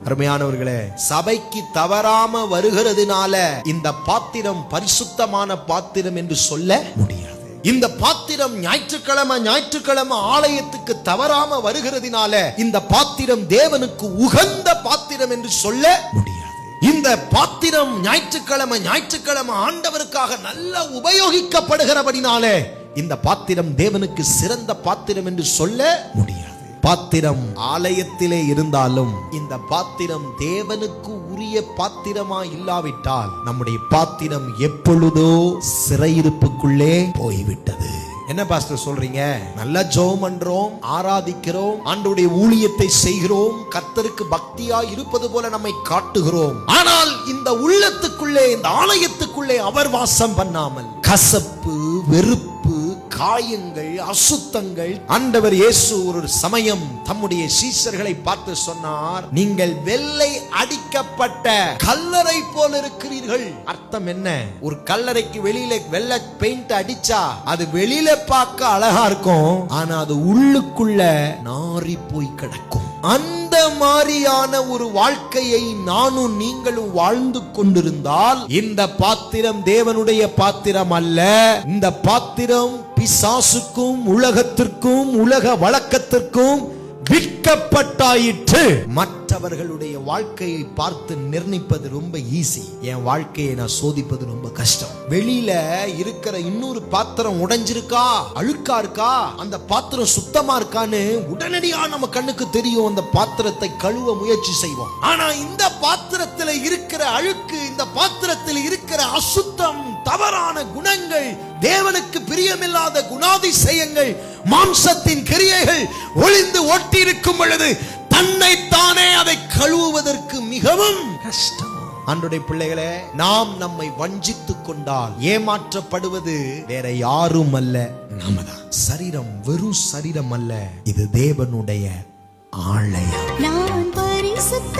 அருமையானவர்களே, சபைக்கு தவறாம வருகிறதுனால இந்த பாத்திரம் பரிசுத்தமான பாத்திரம் என்று சொல்ல முடியாது. இந்த பாத்திரம் ஞாயிற்றுக்கிழமை ஆலயத்துக்கு தவறாம வருகிறதுனால இந்த பாத்திரம் தேவனுக்கு உகந்த பாத்திரம் என்று சொல்ல முடியாது. இந்த பாத்திரம் ஞாயிற்றுக்கிழமை ஆண்டவருக்காக நல்லா உபயோகிக்கப்படுகிறபடினாலே இந்த பாத்திரம் தேவனுக்கு சிறந்த பாத்திரம் என்று சொல்ல முடியாது. பாத்திரம் ஆலயத்திலே இருந்தாலும் இந்த பாத்திரம் தேவனுக்கு உரிய பாத்திரமா இல்லாவிட்டால் நம்முடைய பாத்திரம் எப்பொழுதோ சிறையிருப்புக்குள்ளே போய்விட்டது. என்ன பாஸ்டர் சொல்றீங்க? நல்லா ஜெபம் பண்றோம், ஆராதிக்கிறோம், ஆண்டவருடைய ஊழியத்தை செய்கிறோம், கர்த்தருக்கு பக்தியா இருப்பது போல நம்மை காட்டுகிறோம். ஆனால் இந்த உள்ளத்துக்குள்ளே, இந்த ஆலயத்துக்குள்ளே அவர் வாசம் பண்ணாமல் கசப்பு, வெறுப்பு, காயங்கள், அசுத்தங்கள். ஆண்டவர் இயேசு ஒரு சமயம் தம்முடைய சீஷர்களை பார்த்து சொன்னார், நீங்கள் வெள்ளை அடிக்கப்பட்ட கல்லறை போல இருக்கிறீர்கள். அர்த்தம் என்ன? ஒரு கல்லறைக்கு வெளியில வெள்ளை பெயிண்ட் அடிச்சா அது வெளியில பார்க்க அழகா இருக்கும், ஆனா அது உள்ளுக்குள்ள நாறி போய் கிடக்கும். அந்த மாதிரியான ஒரு வாழ்க்கையை நானும் நீங்களும் வாழ்ந்து கொண்டிருந்தால் இந்த பாத்திரம் தேவனுடைய பாத்திரம் அல்ல. இந்த பாத்திரம் பிசாசுக்கும் உலகத்திற்கும் உலக வழக்கத்திற்கும் விற்கப்பட்டாயிற்று. மற்றவர்களுடைய வாழ்க்கையை பார்த்து நிர்ணயிப்பது ரொம்ப ஈஸி. என் வாழ்க்கையை நான் சோதிப்பது ரொம்ப கஷ்டம். வெளியில இருக்கிற இன்னொரு பாத்திரம் உடைஞ்சிருக்கா, அழுக்கா இருக்கா, அந்த பாத்திரம் சுத்தமா இருக்கான்னு உடனடியா நம்ம கண்ணுக்கு தெரியும். அந்த பாத்திரத்தை கழுவ முயற்சி செய்வோம். ஆனா இந்த பாத்திரத்தில் இருக்கிற அழுக்கு, இந்த பாத்திரத்தில் இருக்கிற அசுத்தம், தவறான குணங்கள், தேவனுக்கு பிரியமில்லாத குணாதிசயங்கள், மாம்சத்தின் கிரியைகள் ஒளிந்து ஒட்டி இருக்கும் பொழுது தன்னைத்தானே அதை கழுவுவதற்கு மிகவும் கஷ்டம். ஆண்டவருடைய பிள்ளைகளே, நாம் நம்மை வஞ்சித்துக் கொண்டால் ஏமாற்றப்படுவது வேற யாரும் அல்ல, நாமதான். சரீரம் வெறும் சரீரம் அல்ல, இது தேவனுடைய ஆலயம். நான் பரிசுத்த